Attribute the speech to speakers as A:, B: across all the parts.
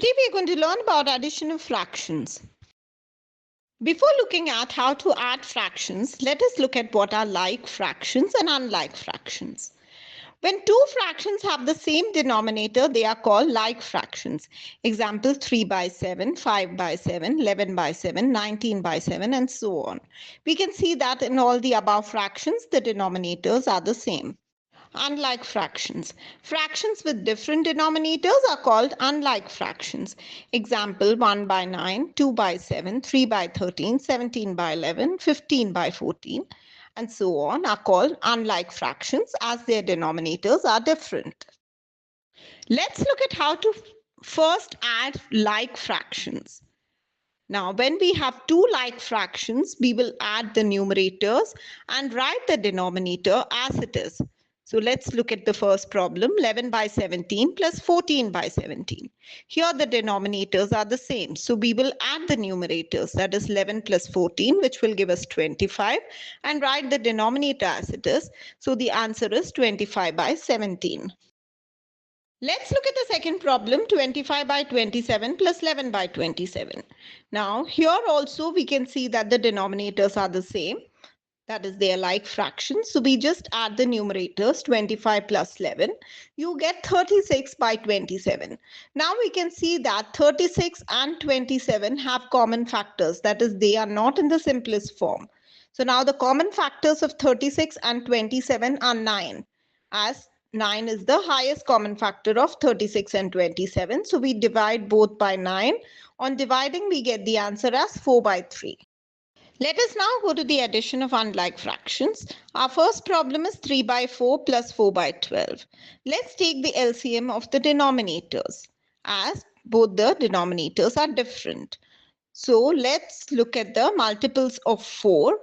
A: Today we are going to learn about addition of fractions. Before looking at how to add fractions, let us look at what are like fractions and unlike fractions. When two fractions have the same denominator, they are called like fractions. Example 3 by 7, 5 by 7, 11 by 7, 19 by 7 and so on. We can see that in all the above fractions, the denominators are the same. Unlike fractions. Fractions with different denominators are called unlike fractions. Example 1 by 9, 2 by 7, 3 by 13, 17 by 11, 15 by 14 and so on are called unlike fractions as their denominators are different. Let's look at how to first add like fractions. Now, when we have two like fractions, we will add the numerators and write the denominator as it is. So let's look at the first problem, 11 by 17 plus 14 by 17. Here the denominators are the same. So we will add the numerators, that is 11 plus 14, which will give us 25, and write the denominator as it is. So the answer is 25 by 17. Let's look at the second problem, 25 by 27 plus 11 by 27. Now, here also we can see that the denominators are the same. That is, they are like fractions. So we just add the numerators, 25 plus 11. You get 36 by 27. Now we can see that 36 and 27 have common factors. That is, they are not in the simplest form. So now the common factors of 36 and 27 are 9, as 9 is the highest common factor of 36 and 27. So we divide both by 9. On dividing, we get the answer as 4 by 3. Let us now go to the addition of unlike fractions. Our first problem is 3 by 4 plus 4 by 12. Let's take the LCM of the denominators, as both the denominators are different. So let's look at the multiples of 4,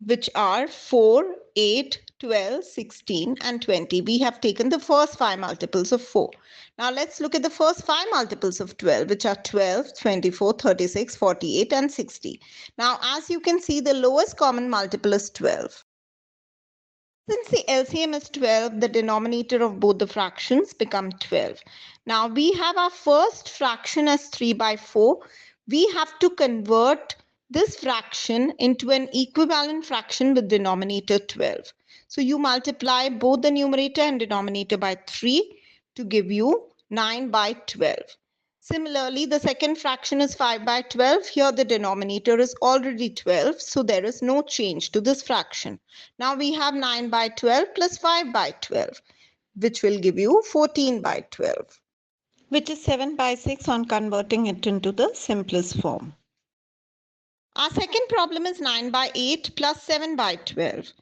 A: which are 4, 8, 12, 16 and 20. We have taken the first 5 multiples of 4. Now let's look at the first 5 multiples of 12, which are 12, 24, 36, 48 and 60. Now as you can see, the lowest common multiple is 12. Since the LCM is 12, the denominator of both the fractions become 12. Now we have our first fraction as 3 by 4. We have to convert this fraction into an equivalent fraction with denominator 12. So you multiply both the numerator and denominator by 3 to give you 9 by 12. Similarly, the second fraction is 5 by 12. Here the denominator is already 12, so there is no change to this fraction. Now we have 9 by 12 plus 5 by 12, which will give you 14 by 12, which is 7 by 6 on converting it into the simplest form. Our second problem is 9 by 8 plus 7 by 12.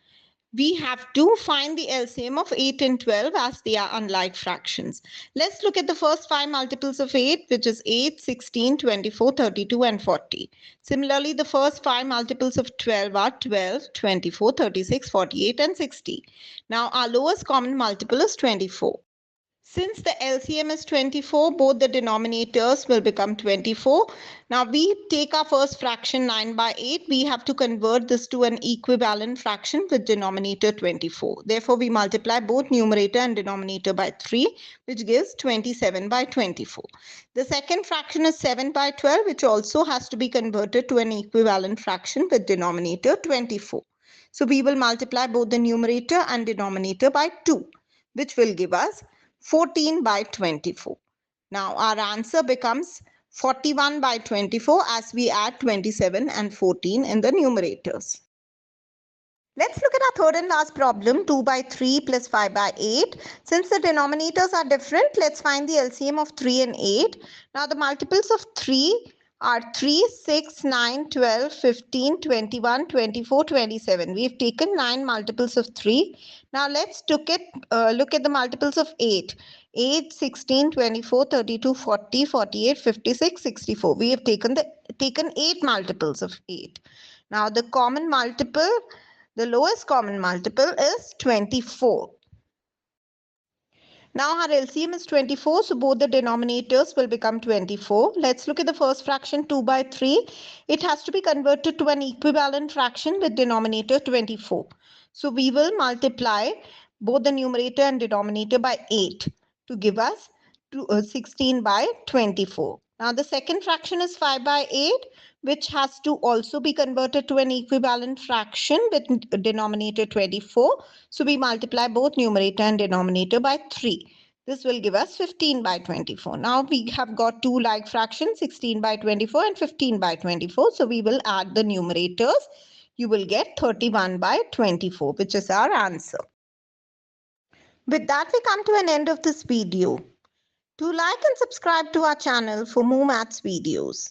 A: We have to find the LCM of 8 and 12 as they are unlike fractions. Let's look at the first 5 multiples of 8, which is 8, 16, 24, 32 and 40. Similarly, the first 5 multiples of 12 are 12, 24, 36, 48 and 60. Now our lowest common multiple is 24. Since the LCM is 24, both the denominators will become 24. Now we take our first fraction 9 by 8. We have to convert this to an equivalent fraction with denominator 24. Therefore, we multiply both numerator and denominator by 3, which gives 27 by 24. The second fraction is 7 by 12, which also has to be converted to an equivalent fraction with denominator 24. So we will multiply both the numerator and denominator by 2, which will give us 14 by 24. Now our answer becomes 41 by 24 as we add 27 and 14 in the numerators. Let's look at our third and last problem, 2 by 3 plus 5 by 8. Since the denominators are different, let's find the LCM of 3 and 8. Now the multiples of 3 are 3, 6, 9, 12, 15, 21, 24, 27. We have taken 9 multiples of 3. Now let's look at the multiples of 8. 8, 16, 24, 32, 40, 48, 56, 64. We have taken 8 multiples of 8. Now the common multiple, the lowest common multiple is 24. Now our LCM is 24, so both the denominators will become 24. Let's look at the first fraction, 2 by 3. It has to be converted to an equivalent fraction with denominator 24. So we will multiply both the numerator and denominator by 8 to give us 16 by 24. Now the second fraction is 5 by 8, which has to also be converted to an equivalent fraction with denominator 24. So we multiply both numerator and denominator by 3. This will give us 15 by 24. Now we have got two like fractions, 16 by 24 and 15 by 24. So we will add the numerators. You will get 31 by 24, which is our answer. With that, we come to an end of this video. Do like and subscribe to our channel for more maths videos.